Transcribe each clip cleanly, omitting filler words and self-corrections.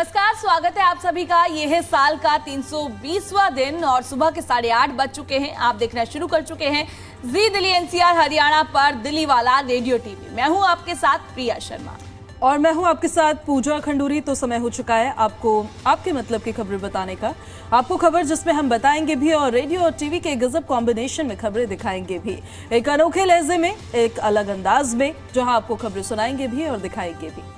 नमस्कार, स्वागत है आप सभी का। ये है साल का 320वां दिन और सुबह के 8:30 बज चुके हैं। आप देखना शुरू कर चुके हैं जी दिल्ली एनसीआर हरियाणा पर दिल्ली वाला रेडियो टीवी। मैं हूं आपके साथ प्रिया शर्मा और मैं हूं आपके साथ पूजा खंडूरी। तो समय हो चुका है आपको आपके मतलब की खबरें बताने का। आपको खबर जिसमें हम बताएंगे भी और रेडियो और टीवी के गजब कॉम्बिनेशन में खबरें दिखाएंगे भी, एक अनोखे लहजे में, एक अलग अंदाज में, जहां आपको खबरें सुनाएंगे भी और दिखाएंगे भी।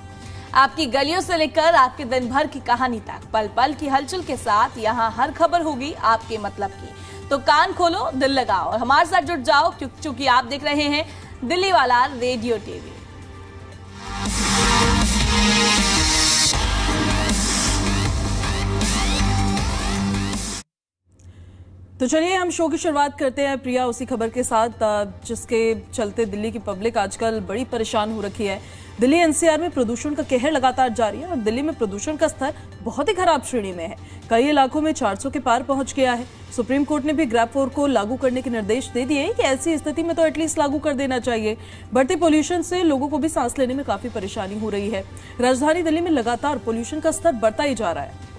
आपकी गलियों से लेकर आपके दिन भर की कहानी तक, पल पल की हलचल के साथ यहाँ हर खबर होगी आपके मतलब की। तो कान खोलो, दिल लगाओ और हमारे साथ जुट जाओ, क्योंकि आप देख रहे हैं दिल्ली वाला रेडियो टीवी। तो चलिए हम शो की शुरुआत करते हैं प्रिया उसी खबर के साथ जिसके चलते दिल्ली की पब्लिक आजकल बड़ी परेशान हो रखी है। दिल्ली एनसीआर में प्रदूषण का कहर लगातार जारी है और दिल्ली में प्रदूषण का स्तर बहुत ही खराब श्रेणी में है। कई इलाकों में 400 के पार पहुंच गया है। सुप्रीम कोर्ट ने भी ग्रैब 4 को लागू करने के निर्देश दे दिए कि ऐसी स्थिति में तो एटलीस्ट लागू कर देना चाहिए। बढ़ते पोल्यूशन से लोगों को भी सांस लेने में काफी परेशानी हो रही है। राजधानी दिल्ली में लगातार पोल्यूशन का स्तर बढ़ता ही जा रहा है।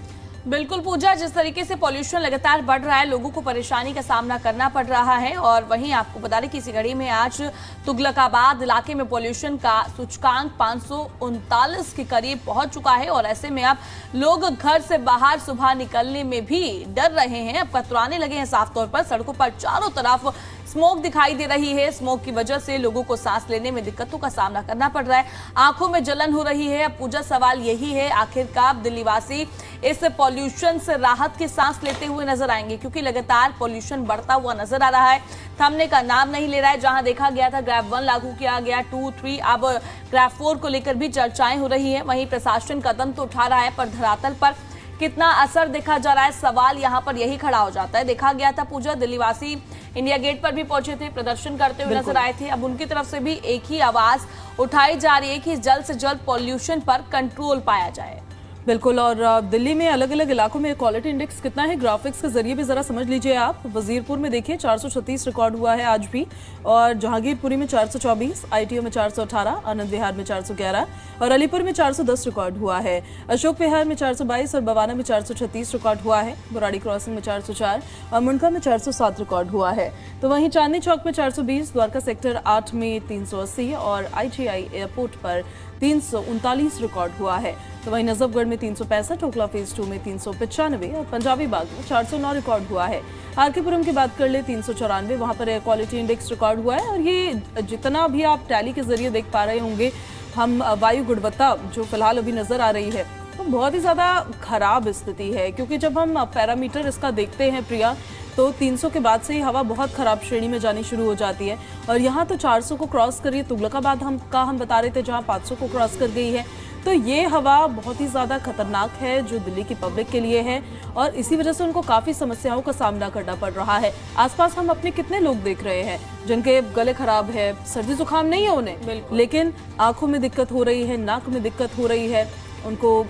बिल्कुल पूजा, जिस तरीके से पॉल्यूशन लगातार बढ़ रहा है, लोगों को परेशानी का सामना करना पड़ रहा है। और वहीं आपको बता दें कि इसी घड़ी में आज तुगलकाबाद इलाके में पॉल्यूशन का सूचकांक 539 के करीब पहुंच चुका है और ऐसे में अब लोग घर से बाहर सुबह निकलने में भी डर रहे हैं। अब कतराने लगे हैं साफ तौर पर। सड़कों पर चारों तरफ स्मोक दिखाई दे रही है। स्मोक की वजह से लोगों को सांस लेने में दिक्कतों का सामना करना पड़ रहा है। आंखों में जलन हो रही है। अब पूजा सवाल यही है, आखिरकार दिल्लीवासी इस पॉल्यूशन से राहत की सांस लेते हुए नजर आएंगे, क्योंकि लगातार पॉल्यूशन बढ़ता हुआ नजर आ रहा है, थमने का नाम नहीं ले रहा है। जहां देखा गया था ग्रैब 1 लागू किया गया, 2, 3, अब ग्रैब 4 को लेकर भी चर्चाएं हो रही है। वहीं प्रशासन कदम तो उठा रहा है, पर धरातल पर कितना असर देखा जा रहा है, सवाल यहाँ पर यही खड़ा हो जाता है। देखा गया था पूजा, दिल्लीवासी इंडिया गेट पर भी पहुंचे थे, प्रदर्शन करते हुए नजर आए थे। अब उनकी तरफ से भी एक ही आवाज उठाई जा रही है कि जल्द से जल्द पॉल्यूशन पर कंट्रोल पाया जाए। बिल्कुल। और दिल्ली में अलग अलग इलाकों में क्वालिटी इंडेक्स कितना है, ग्राफिक्स के जरिए भी जरा समझ लीजिए आप। वजीरपुर में देखिए 436 रिकॉर्ड हुआ है आज भी, और जहांगीरपुरी में 424, आईटीओ में 418, आनंद विहार में 411 और अलीपुर में 410 रिकॉर्ड हुआ है। अशोक विहार में 422 और बवाना में 436 रिकॉर्ड हुआ है। बुराड़ी क्रॉसिंग में 404 और मुंडका में 407 रिकॉर्ड हुआ है। तो वहीं चांदनी चौक में 420, द्वारका सेक्टर 8 में 380 और IGI एयरपोर्ट पर 339 रिकॉर्ड हुआ है। तो वहीं नजफगढ़ में 365, टोकला फेज 2 में 395 और पंजाबी बाग में 409 रिकॉर्ड हुआ है। आरकेपुरम की बात कर ले 394, वहां पर एयर क्वालिटी इंडेक्स रिकॉर्ड हुआ है। और ये जितना भी आप टैली के जरिए देख पा रहे होंगे, हम वायु गुणवत्ता जो फिलहाल अभी नजर आ रही है तो बहुत ही ज्यादा खराब स्थिति है, क्योंकि जब हम पैरामीटर इसका देखते हैं प्रिया, तो 300 के बाद से ही हवा बहुत खराब श्रेणी में जानी शुरू हो जाती है। और यहाँ तो 400 को क्रॉस कर रही है। तुगलकाबाद हम बता रहे थे जहाँ 500 को क्रॉस कर गई है। तो ये हवा बहुत ही ज्यादा खतरनाक है जो दिल्ली की पब्लिक के लिए है, और इसी वजह से उनको काफी समस्याओं का सामना करना पड़ रहा है। आसपास हम अपने कितने लोग देख रहे हैं जिनके गले खराब है, सर्दी जुकाम नहीं है उन्हें, लेकिन आंखों में दिक्कत हो रही है, नाक में दिक्कत हो रही है, उनको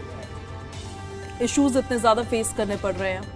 इश्यूज इतने ज्यादा फेस करने पड़ रहे हैं।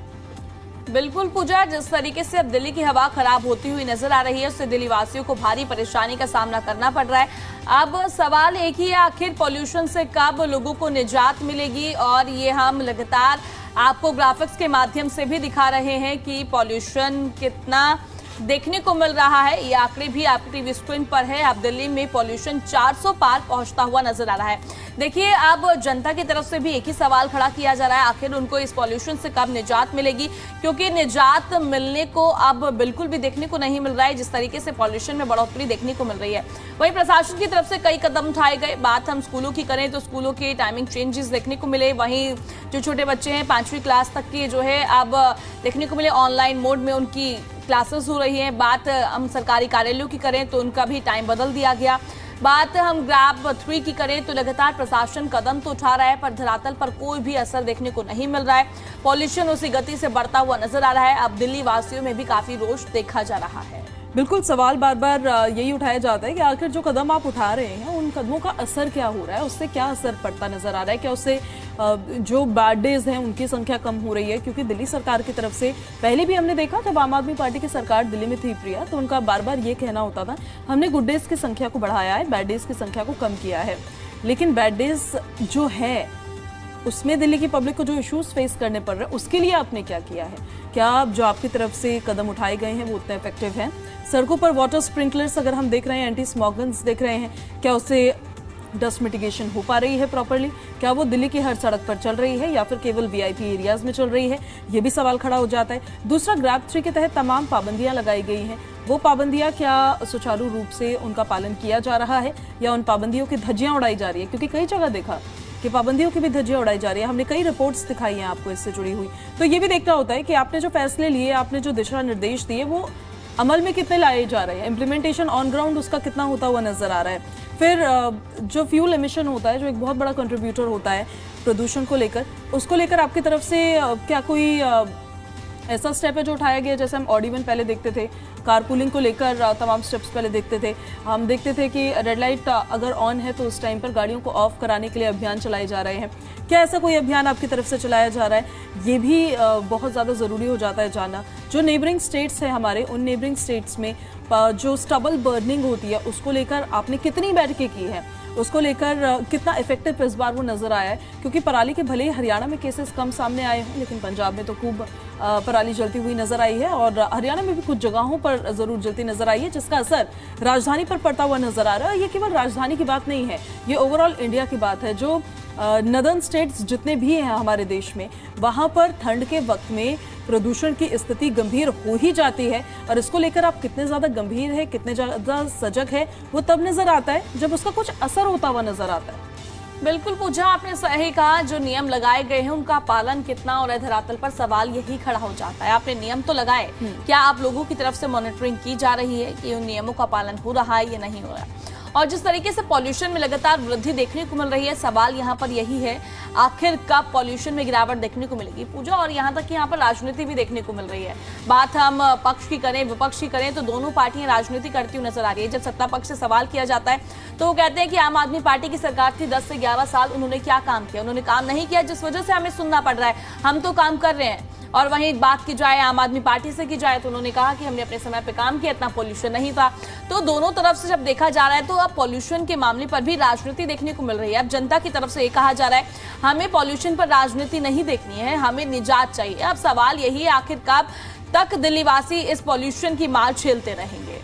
बिल्कुल पूजा, जिस तरीके से अब दिल्ली की हवा खराब होती हुई नजर आ रही है, उससे दिल्ली वासियों को भारी परेशानी का सामना करना पड़ रहा है। अब सवाल एक ही है, आखिर पॉल्यूशन से कब लोगों को निजात मिलेगी। और ये हम लगातार आपको ग्राफिक्स के माध्यम से भी दिखा रहे हैं कि पॉल्यूशन कितना देखने को मिल रहा है। ये आंकड़े भी आपकी टीवी स्क्रीन पर है। अब दिल्ली में पॉल्यूशन 400 पार पहुंचता हुआ नजर आ रहा है। देखिए, अब जनता की तरफ से भी एक ही सवाल खड़ा किया जा रहा है, आखिर उनको इस पॉल्यूशन से कब निजात मिलेगी, क्योंकि निजात मिलने को अब बिल्कुल भी देखने को नहीं मिल रहा है। जिस तरीके से पॉल्यूशन में बढ़ोतरी देखने को मिल रही है, वहीं प्रशासन की तरफ से कई कदम उठाए गए। बात हम स्कूलों की करें तो स्कूलों के टाइमिंग चेंजेस देखने को मिले। वहीं जो छोटे बच्चे हैं 5वीं क्लास तक के जो है अब देखने को मिले ऑनलाइन मोड में उनकी क्लासेस हो रही हैं। बात हम सरकारी कार्यालयों की करें तो उनका भी टाइम बदल दिया गया। बात हम ग्रैब 3 की करें तो लगातार प्रशासन कदम तो उठा रहा है, पर धरातल पर कोई भी असर देखने को नहीं मिल रहा है। पॉल्यूशन उसी गति से बढ़ता हुआ नजर आ रहा है। अब दिल्ली वासियों में भी काफी रोष देखा जा रहा है। बिल्कुल, सवाल बार बार यही उठाया जाता है कि आखिर जो कदम आप उठा रहे हैं उन कदमों का असर क्या हो रहा है, उससे क्या असर पड़ता नजर आ रहा है, क्या उससे जो बैड डेज हैं उनकी संख्या कम हो रही है। क्योंकि दिल्ली सरकार की तरफ से पहले भी हमने देखा, जब आम आदमी पार्टी की सरकार दिल्ली में थी प्रिया, तो उनका बार बार ये कहना होता था हमने गुड डेज की संख्या को बढ़ाया है, बैड डेज की संख्या को कम किया है। लेकिन बैड डेज जो है उसमें दिल्ली की पब्लिक को जो इश्यूज फेस करने पड़ रहे हैं उसके लिए आपने क्या किया है? क्या जो आपकी तरफ से कदम उठाए गए हैं वो उतने इफेक्टिव हैं? सड़कों पर वाटर स्प्रिंकलर्स अगर हम देख रहे हैं, एंटी स्मॉग गन्स देख रहे हैं, क्या उससे डस्ट मिटिगेशन हो पा रही है प्रॉपर्ली? क्या वो दिल्ली की हर सड़क पर चल रही है या फिर केवल वीआईपी एरियाज में चल रही है? ये भी सवाल खड़ा हो जाता है। दूसरा, ग्रैब 3 के तहत तमाम पाबंदियां लगाई गई हैं, वो पाबंदियां क्या सुचारू रूप से उनका पालन किया जा रहा है या उन पाबंदियों की धज्जियां उड़ाई जा रही है? क्योंकि कई जगह देखा कि पाबंदियों की भी धज्जियां उड़ाई जा रही है। हमने कई रिपोर्ट्स दिखाई हैं आपको इससे जुड़ी हुई। तो ये भी देखना होता है कि आपने जो फैसले लिए, आपने जो दिशा निर्देश दिए, वो अमल में कितने लाए जा रहे हैं, इम्प्लीमेंटेशन ऑन ग्राउंड उसका कितना होता हुआ नजर आ रहा है। फिर जो फ्यूल एमिशन होता है, जो एक बहुत बड़ा कंट्रीब्यूटर होता है प्रदूषण को लेकर, उसको लेकर आपकी तरफ से क्या कोई ऐसा स्टेप है जो उठाया गया? जैसे हम ऑडिवन पहले देखते थे, कारपूलिंग को लेकर तमाम स्टेप्स पहले देखते थे। हम देखते थे कि रेड लाइट अगर ऑन है तो उस टाइम पर गाड़ियों को ऑफ कराने के लिए अभियान चलाए जा रहे हैं। क्या ऐसा कोई अभियान आपकी तरफ से चलाया जा रहा है? ये भी बहुत ज़्यादा ज़रूरी हो जाता है जानना। जो नेबरिंग स्टेट्स हैं हमारे, उन नेबरिंग स्टेट्स में जो स्टबल बर्निंग होती है उसको लेकर आपने कितनी बैठकें की हैं, उसको लेकर कितना इफेक्टिव इस बार वो नजर आया है? क्योंकि पराली के भले ही हरियाणा में केसेस कम सामने आए हैं, लेकिन पंजाब में तो खूब पराली जलती हुई नजर आई है और हरियाणा में भी कुछ जगहों पर जरूर जलती नजर आई है, जिसका असर राजधानी पर पड़ता हुआ नजर आ रहा है। ये केवल राजधानी की बात नहीं है, ये ओवरऑल इंडिया की बात है। जो नदर्न स्टेट्स जितने भी हैं हमारे देश में, वहां पर ठंड के वक्त में प्रदूषण की स्थिति गंभीर हो ही जाती है। और इसको लेकर आप कितने ज्यादा गंभीर है, कितने ज्यादा सजग है, वो तब नजर आता है जब उसका कुछ असर होता हुआ नजर आता है। बिल्कुल पूजा, आपने सही कहा। जो नियम लगाए गए हैं उनका पालन कितना और धरातल पर सवाल यही खड़ा हो जाता है। आपने नियम तो लगाए, क्या आप लोगों की तरफ से मॉनिटरिंग की जा रही है कि उन नियमों का पालन हो रहा है या नहीं हो रहा है? और जिस तरीके से पॉल्यूशन में लगातार वृद्धि देखने को मिल रही है, सवाल यहाँ पर यही है आखिर कब पॉल्यूशन में गिरावट देखने को मिलेगी पूजा? और यहाँ तक कि यहाँ पर राजनीति भी देखने को मिल रही है। बात हम पक्ष की करें, विपक्ष की करें, तो दोनों पार्टियां राजनीति करती हुई नजर आ रही है। जब सत्ता पक्ष से सवाल किया जाता है तो वो कहते हैं कि आम आदमी पार्टी की सरकार थी 10 से 11 साल, उन्होंने क्या काम किया? उन्होंने काम नहीं किया, जिस वजह से हमें सुनना पड़ रहा है। हम तो काम कर रहे हैं। और वहीं बात की जाए आम आदमी पार्टी से की जाए तो उन्होंने कहा कि हमने अपने समय पे काम किया, इतना पॉल्यूशन नहीं था। तो दोनों तरफ से जब देखा जा रहा है तो अब पॉल्यूशन के मामले पर भी राजनीति देखने को मिल रही है। अब जनता की तरफ से ये कहा जा रहा है हमें पॉल्यूशन पर राजनीति नहीं देखनी है, हमें निजात चाहिए। अब सवाल यही है आखिर कब तक दिल्लीवासी इस पॉल्यूशन की मार झेलते रहेंगे?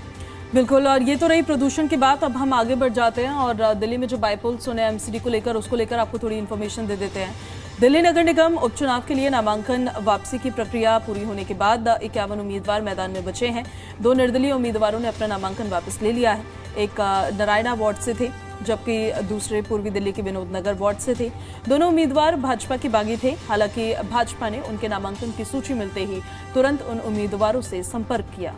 बिल्कुल, और ये तो रही प्रदूषण की बात। अब हम आगे बढ़ जाते हैं और दिल्ली में जो बाइपोल्स होने एमसीडी को लेकर, उसको लेकर आपको थोड़ी इन्फॉर्मेशन दे देते हैं। दिल्ली नगर निगम उपचुनाव के लिए नामांकन वापसी की प्रक्रिया पूरी होने के बाद 51 उम्मीदवार मैदान में बचे हैं। 2 निर्दलीय उम्मीदवारों ने अपना नामांकन वापस ले लिया है। एक नारायणा वार्ड से थे, जबकि दूसरे पूर्वी दिल्ली के विनोद नगर वार्ड से थे। दोनों उम्मीदवार भाजपा की बागी थे। हालांकि भाजपा ने उनके नामांकन की सूची मिलते ही तुरंत उन उम्मीदवारों से संपर्क किया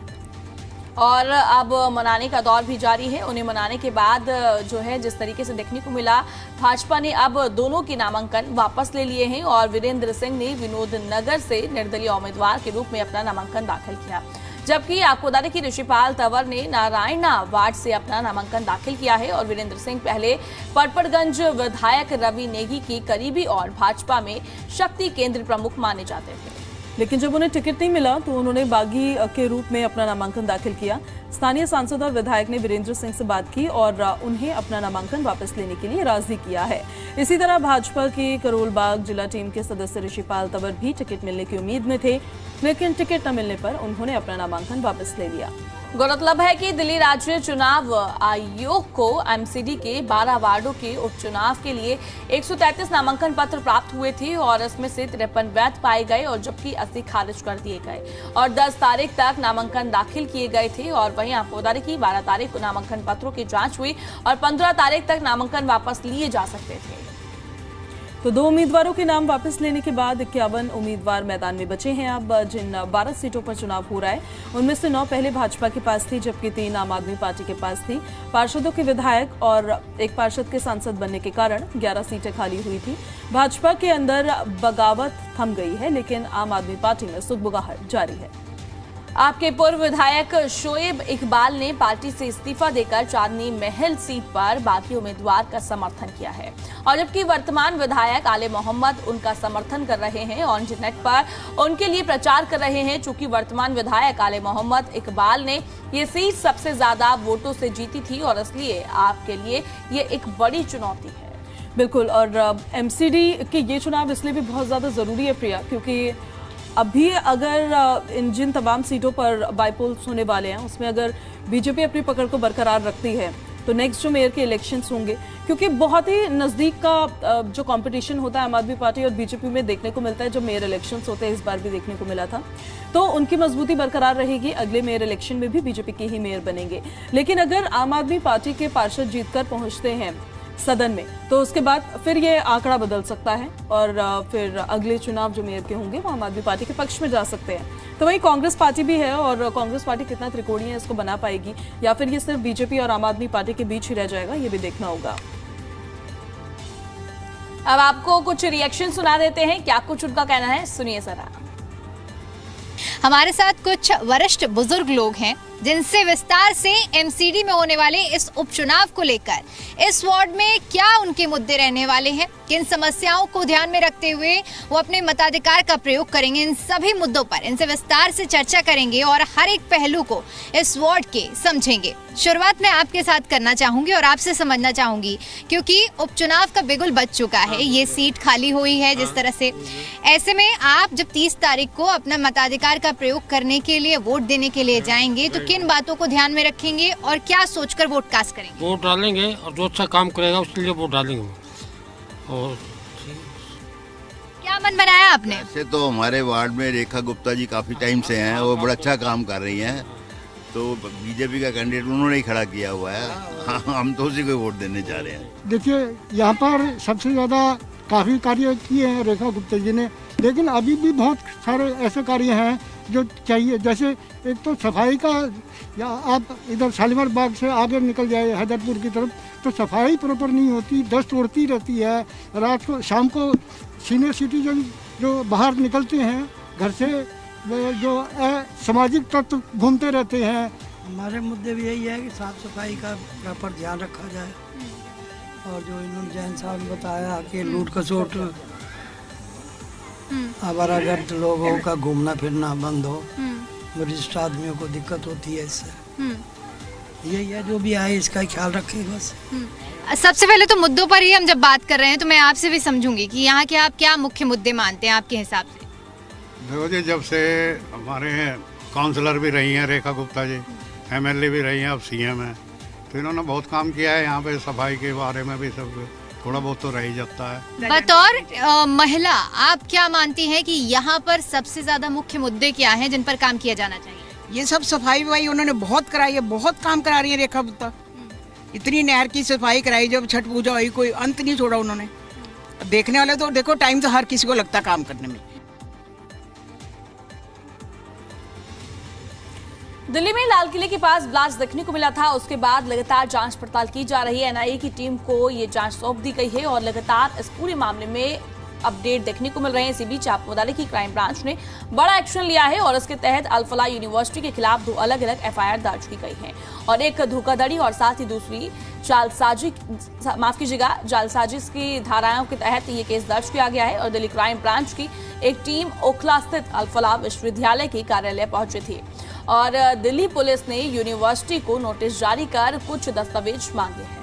और अब मनाने का दौर भी जारी है। उन्हें मनाने के बाद जो है जिस तरीके से देखने को मिला, भाजपा ने अब दोनों के नामांकन वापस ले लिए हैं और वीरेंद्र सिंह ने विनोद नगर से निर्दलीय उम्मीदवार के रूप में अपना नामांकन दाखिल किया, जबकि आपको बता दें कि ऋषिपाल तंवर ने नारायणा वार्ड से अपना नामांकन दाखिल किया है। और वीरेंद्र सिंह पहले परपड़गंज विधायक रवि नेगी के करीबी और भाजपा में शक्ति केंद्र प्रमुख माने जाते थे, लेकिन जब उन्हें टिकट नहीं मिला तो उन्होंने बागी के रूप में अपना नामांकन दाखिल किया। स्थानीय सांसद और विधायक ने वीरेंद्र सिंह से बात की और उन्हें अपना नामांकन वापस लेने के लिए राजी किया है। इसी तरह भाजपा की करोल बाग जिला टीम के सदस्य ऋषिपाल तंवर भी टिकट मिलने की उम्मीद में थे, लेकिन टिकट न मिलने पर उन्होंने अपना नामांकन वापस ले लिया। गौरतलब है कि दिल्ली राज्य चुनाव आयोग को एमसीडी के 12 वार्डों के उपचुनाव के लिए 133 नामांकन पत्र प्राप्त हुए थे और इसमें से 53 वैध पाए गए और जबकि 80 खारिज कर दिए गए और 10 तारीख तक नामांकन दाखिल किए गए थे। और वहीं आपको बता दें कि 12 तारीख को नामांकन पत्रों की जांच हुई और 15 तारीख तक नामांकन वापस लिए जा सकते थे। तो 2 उम्मीदवारों के नाम वापस लेने के बाद 51 उम्मीदवार मैदान में बचे हैं। अब जिन 12 सीटों पर चुनाव हो रहा है उनमें से 9 पहले भाजपा के पास थी, जबकि 3 आम आदमी पार्टी के पास थी। पार्षदों के विधायक और एक पार्षद के सांसद बनने के कारण 11 सीटें खाली हुई थी। भाजपा के अंदर बगावत थम गई है, लेकिन आम आदमी पार्टी में सुगबुगाहट जारी है। आपके पूर्व विधायक शोएब इकबाल ने पार्टी से इस्तीफा देकर चांदनी महल सीट पर बागी उम्मीदवार का समर्थन किया है और जबकि वर्तमान विधायक आले मोहम्मद उनका समर्थन कर रहे हैं और इंटरनेट पर उनके लिए प्रचार कर रहे हैं। चूंकि वर्तमान विधायक आले मोहम्मद इकबाल ने ये सीट सबसे ज्यादा वोटों से जीती थी और इसलिए आपके लिए ये एक बड़ी चुनौती है। बिल्कुल। और एमसीडी के ये चुनाव इसलिए भी बहुत ज़्यादा ज़रूरी है प्रिया, क्योंकि अभी अगर इन जिन तमाम सीटों पर बाईपोल्स होने वाले हैं उसमें अगर बीजेपी अपनी पकड़ को बरकरार रखती है तो नेक्स्ट जो मेयर के इलेक्शंस होंगे, क्योंकि बहुत ही नज़दीक का जो कंपटीशन होता है आम आदमी पार्टी और बीजेपी में देखने को मिलता है। जब मेयर इलेक्शंस होते हैं, इस बार भी देखने को मिला था, तो उनकी मजबूती बरकरार रहेगी। अगले मेयर इलेक्शन में भी बीजेपी के ही मेयर बनेंगे। लेकिन अगर आम आदमी पार्टी के पार्षद जीतकर पहुंचते हैं सदन में तो उसके बाद फिर ये आंकड़ा बदल सकता है और फिर अगले चुनाव जो मेयर के होंगे वो आम आदमी पार्टी के पक्ष में जा सकते हैं। तो वहीं कांग्रेस पार्टी भी है और कांग्रेस पार्टी कितना त्रिकोणीय इसको बना पाएगी या फिर ये सिर्फ बीजेपी और आम आदमी पार्टी के बीच ही रह जाएगा, ये भी देखना होगा। अब आपको कुछ रिएक्शन सुना देते हैं, क्या कुछ उनका कहना है, सुनिए जरा। हमारे साथ कुछ वरिष्ठ बुजुर्ग लोग हैं जिनसे विस्तार से एमसीडी में होने वाले इस उपचुनाव को लेकर इस वार्ड में क्या उनके मुद्दे रहने वाले हैं, किन समस्याओं को ध्यान में रखते हुए वो अपने मताधिकार का प्रयोग करेंगे, इन सभी मुद्दों पर इनसे विस्तार से चर्चा करेंगे और हर एक पहलू को इस वार्ड के समझेंगे। शुरुआत मैं आपके साथ करना चाहूंगी और आपसे समझना चाहूंगी, क्योंकि उपचुनाव का बिगुल बज चुका है, ये सीट खाली हुई है जिस तरह से। ऐसे में आप जब 30 तारीख को अपना मताधिकार का प्रयोग करने के लिए, वोट देने के लिए जाएंगे तो किन बातों को ध्यान में रखेंगे और क्या सोचकर वोट कास्ट करेंगे? वोट डालेंगे और जो अच्छा काम करेगा उसके लिए वोट डालेंगे। और क्या मन बनाया आपने? ऐसे तो हमारे वार्ड में रेखा गुप्ता जी काफ़ी टाइम से हैं, वो बड़ा अच्छा काम कर रही हैं, तो बीजेपी का कैंडिडेट उन्होंने ही खड़ा किया हुआ है। हाँ, हम तो उसी को वोट देने जा रहे हैं। देखिए, यहाँ पर सबसे ज़्यादा काफ़ी कार्य किए हैं रेखा गुप्ता जी ने, लेकिन अभी भी बहुत सारे ऐसे कार्य हैं जो चाहिए। जैसे एक तो सफाई का, या आप इधर शालीमार बाग से आगे निकल जाए हैदरपुर की तरफ तो सफाई प्रॉपर नहीं होती, डस्ट उड़ती रहती है। रात को, शाम को सीनियर सिटीजन जो बाहर निकलते हैं घर से, जो सामाजिक तत्व घूमते रहते हैं। हमारे मुद्दे भी यही है कि साफ सफाई का प्रॉपर ध्यान रखा जाए, और जो इन्होंने जैन साहब ने बताया कि लूट खसोट, आवारागर्द लोगों का घूमना फिरना बंद हो, वरिष्ठ आदमियों को दिक्कत होती है इससे। यही है, जो भी आए इसका ख्याल रखें बस। सबसे पहले तो मुद्दों पर ही हम जब बात कर रहे हैं तो मैं आपसे भी समझूंगी कि यहाँ के आप क्या मुख्य मुद्दे मानते हैं आपके हिसाब से? देखो जी, जब से हमारे काउंसलर भी रही हैं रेखा गुप्ता जी, एमएलए भी रही हैं, अब सीएम हैं, तो इन्होंने बहुत काम किया है यहाँ पे। सफाई के बारे में भी सब थोड़ा बहुत तो रह ही जाता है। बतौर महिला आप क्या मानती हैं कि यहाँ पर सबसे ज्यादा मुख्य मुद्दे क्या हैं जिन पर काम किया जाना चाहिए? ये सब सफाई वफाई उन्होंने बहुत कराई है, बहुत काम करा रही है रेखा गुप्ता। इतनी नहर की सफाई कराई, जब छठ पूजा हुई कोई अंत नहीं छोड़ा उन्होंने। देखने वाले तो देखो, टाइम तो हर किसी को लगता काम करने में। दिल्ली में लाल किले के पास ब्लास्ट देखने को मिला था, उसके बाद लगातार जांच पड़ताल की जा रही है। एनआईए की टीम को ये जांच सौंप दी गई है और लगातार इस पूरे मामले में अपडेट देखने को मिल रहे हैं। इसी बीच आपको बता दें कि क्राइम ब्रांच ने बड़ा एक्शन लिया है और इसके तहत अल-फलाह यूनिवर्सिटी के खिलाफ 2 अलग-अलग एफआईआर दर्ज की गई है और एक धोखाधड़ी और साथ ही दूसरी जालसाजी की धाराओं के तहत ये केस दर्ज किया गया है। और दिल्ली क्राइम ब्रांच की एक टीम ओखला स्थित अल-फलाह विश्वविद्यालय के कार्यालय पहुंची थी और दिल्ली पुलिस ने यूनिवर्सिटी को नोटिस जारी कर कुछ दस्तावेज मांगे हैं।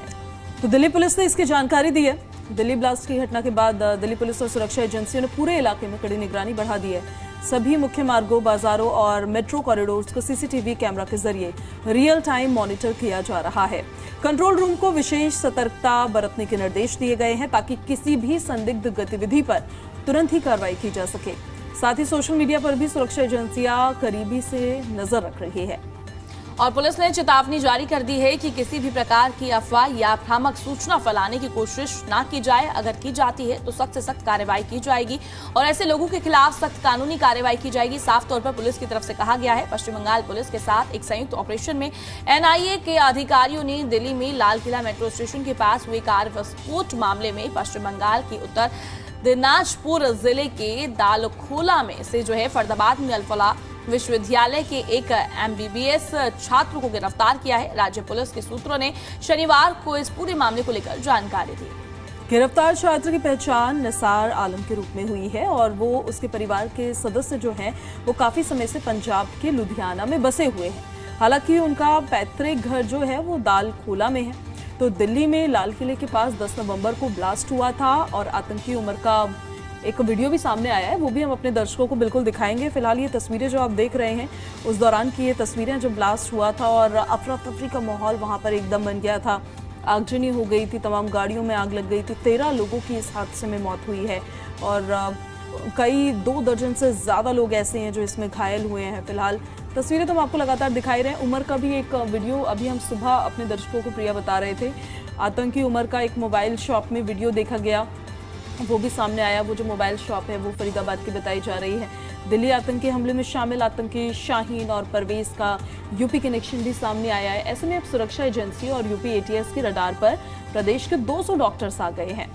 तो दिल्ली पुलिस ने इसकी जानकारी दी है। दिल्ली ब्लास्ट की घटना के बाद दिल्ली पुलिस और सुरक्षा एजेंसियों ने पूरे इलाके में कड़ी निगरानी बढ़ा दी है। सभी मुख्य मार्गों, बाजारों और मेट्रो कॉरिडोर्स को सीसीटीवी कैमरा के जरिए रियल टाइम मॉनिटर किया जा रहा है। कंट्रोल रूम को विशेष सतर्कता बरतने के निर्देश दिए गए हैं ताकि किसी भी संदिग्ध गतिविधि पर तुरंत ही कार्रवाई की जा सके। साथ ही सोशल मीडिया पर भी सुरक्षा एजेंसियां करीबी से नजर रख रही है और पुलिस ने चेतावनी जारी कर दी है कि किसी भी प्रकार की अफवाह या भ्रामक सूचना फैलाने की कोशिश ना की जाए। अगर की जाती है तो सख्त से सख्त कार्रवाई की जाएगी और ऐसे लोगों के खिलाफ सख्त कानूनी कार्रवाई की जाएगी, साफ तौर पर पुलिस की तरफ से कहा गया है। पश्चिम बंगाल पुलिस के साथ एक संयुक्त ऑपरेशन में एनआईए के अधिकारियों ने दिल्ली में लाल किला मेट्रो स्टेशन के पास हुए कार विस्फोट मामले में पश्चिम बंगाल के उत्तर दिनाजपुर जिले के दालखोला में से फरीदाबाद में अल-फलाह विश्वविद्यालय के एक एमबीबीएस छात्र को गिरफ्तार किया है। राज्य पुलिस के सूत्रों ने शनिवार को इस पूरे मामले को लेकर जानकारी दी। गिरफ्तार छात्र की पहचान निसार आलम के रूप में हुई है और वो उसके परिवार के सदस्य वो काफी समय से पंजाब के लुधियाना में बसे हुए हैं। हालांकि उनका पैतृक घर वो दालखोला में है। तो दिल्ली में लाल किले के पास 10 नवंबर को ब्लास्ट हुआ था और आतंकी उमर का एक वीडियो भी सामने आया है, वो भी हम अपने दर्शकों को बिल्कुल दिखाएंगे। फिलहाल ये तस्वीरें जो आप देख रहे हैं उस दौरान की ये तस्वीरें जब ब्लास्ट हुआ था और अफरा तफरी का माहौल वहां पर एकदम बन गया था। आगजनी हो गई थी, तमाम गाड़ियों में आग लग गई थी। 13 लोगों की इस हादसे में मौत हुई है और कई 2 दर्जन से ज़्यादा लोग ऐसे हैं जो इसमें घायल हुए हैं। फिलहाल तस्वीरें तो हम आपको लगातार दिखाई रहे हैं। उमर का भी एक वीडियो अभी हम सुबह अपने दर्शकों को प्रिया बता रहे थे। आतंकी उमर का एक मोबाइल शॉप में वीडियो देखा गया, वो भी सामने आया। वो जो मोबाइल शॉप है वो फरीदाबाद की बताई जा रही है। दिल्ली आतंकी हमले में शामिल आतंकी शाहीन और परवेज का यूपी कनेक्शन भी सामने आया है। ऐसे में अब सुरक्षा एजेंसी और यूपी एटीएस के रडार पर प्रदेश के 200 डॉक्टर्स आ गए हैं।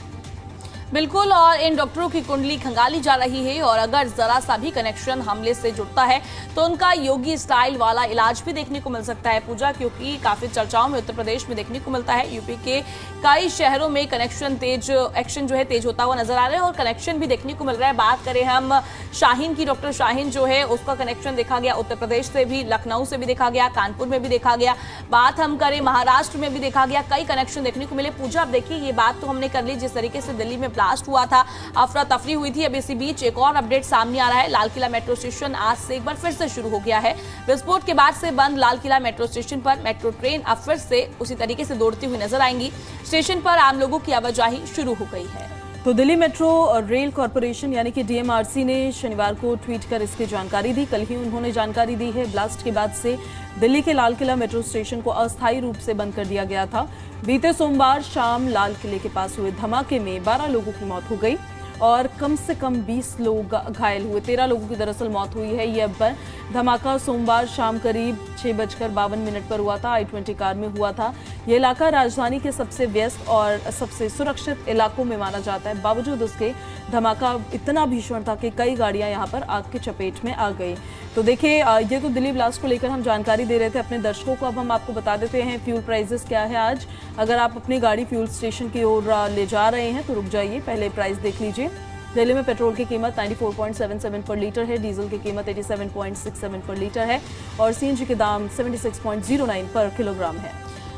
बिल्कुल, और इन डॉक्टरों की कुंडली खंगाली जा रही है और अगर जरा सा भी कनेक्शन हमले से जुड़ता है तो उनका योगी स्टाइल वाला इलाज भी देखने को मिल सकता है पूजा, क्योंकि काफी चर्चाओं में उत्तर प्रदेश में देखने को मिलता है। यूपी के कई शहरों में एक्शन जो है तेज होता हुआ नजर आ रहा है और कनेक्शन भी देखने को मिल रहा है। बात करें हम शाहीन की, डॉक्टर शाहीन जो है उसका कनेक्शन देखा गया उत्तर प्रदेश से भी, लखनऊ से भी देखा गया, कानपुर में भी देखा गया। बात हम करें महाराष्ट्र में भी देखा गया, कई कनेक्शन देखने को मिले। पूजा, अब देखिए ये बात तो हमने कर ली जिस तरीके से दिल्ली में ब्लास्ट हुआ था, अफरा तफरी हुई थी। अब इसी बीच एक और अपडेट सामने आ रहा है। लाल किला मेट्रो स्टेशन आज से एक बार फिर से शुरू हो गया है। विस्फोट के बाद से बंद लाल किला मेट्रो स्टेशन पर मेट्रो ट्रेन अब फिर से उसी तरीके से दौड़ती हुई नजर आएंगी। स्टेशन पर आम लोगों की आवाजाही शुरू हो गई है। तो दिल्ली मेट्रो रेल कॉरपोरेशन यानी कि डीएमआरसी ने शनिवार को ट्वीट कर इसकी जानकारी दी। कल ही उन्होंने जानकारी दी है। ब्लास्ट के बाद से दिल्ली के लाल किला मेट्रो स्टेशन को अस्थायी रूप से बंद कर दिया गया था। बीते सोमवार शाम लाल किले के पास हुए धमाके में 12 लोगों की मौत हो गई और कम से कम 20 लोग घायल हुए। 13 लोगों की दरअसल मौत हुई है। ये अब धमाका सोमवार शाम करीब 6:52 पर हुआ था। i20 कार में हुआ था। ये इलाका राजधानी के सबसे व्यस्त और सबसे सुरक्षित इलाकों में माना जाता है। बावजूद उसके धमाका इतना भीषण था कि कई गाड़ियां यहां पर आग की चपेट में आ गई। तो देखिए, ये तो दिल्ली ब्लास्ट को लेकर हम जानकारी दे रहे थे अपने दर्शकों को। अब हम आपको बता देते हैं फ्यूल प्राइसेस क्या है आज। अगर आप अपनी गाड़ी फ्यूल स्टेशन की ओर ले जा रहे हैं तो रुक जाइए, पहले प्राइस देख लीजिए। दिल्ली में पेट्रोल की कीमत 94.77 पर लीटर है, डीजल की कीमत 87.67 पर लीटर है और सीएनजी के दाम 76.09 पर किलोग्राम है।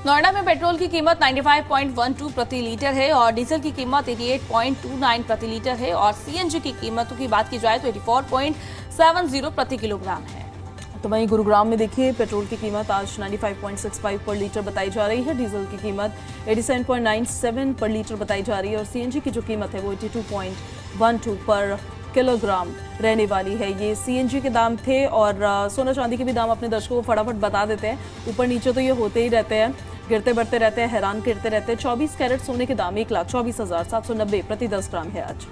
नोएडा में पेट्रोल की कीमत 95.12 प्रति लीटर है और डीजल की कीमत 88.29 प्रति लीटर है और सीएनजी की कीमतों की बात की जाए तो 84.70 प्रति किलोग्राम है। तो वहीं गुरुग्राम में देखिए पेट्रोल की कीमत आज 95.65 पर लीटर बताई जा रही है, डीजल की कीमत 87.97 पर लीटर बताई जा रही है और सीएनजी की जो कीमत है वो 82.12 पर किलोग्राम रहने वाली है। ये सीएनजी के दाम थे और सोना चांदी के भी दाम अपने दर्शकों को फटाफट बता देते हैं। ऊपर नीचे तो ये होते ही रहते हैं, गिरते बढ़ते रहते हैं, हैरान करते रहते हैं। 24 कैरेट सोने के दाम 1,24,790 प्रति 10 ग्राम है आज।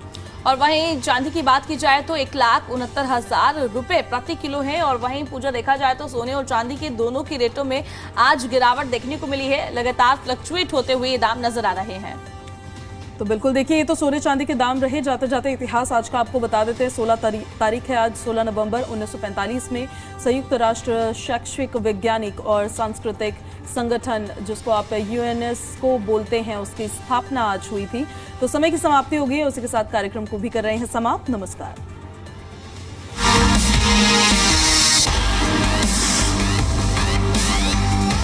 और वहीं चांदी की बात की जाए तो 1,69,000 रुपए प्रति किलो है। और वहीं पूजा देखा जाए तो सोने और चांदी के दोनों की रेटों में आज गिरावट देखने को मिली है। लगातार फ्लक्चुएट होते हुए ये दाम नजर आ रहे हैं। तो बिल्कुल देखिए, ये तो सोने चांदी के दाम रहे। जाते जाते इतिहास आज का आपको बता देते हैं। 16 तारीख है आज। 16 नवंबर 1945 में संयुक्त राष्ट्र शैक्षिक वैज्ञानिक और सांस्कृतिक संगठन, जिसको आप यूएनएसको बोलते हैं, उसकी स्थापना आज हुई थी। तो समय की समाप्ति हो गई है, उसी के साथ कार्यक्रम को भी कर रहे हैं समाप्त। नमस्कार।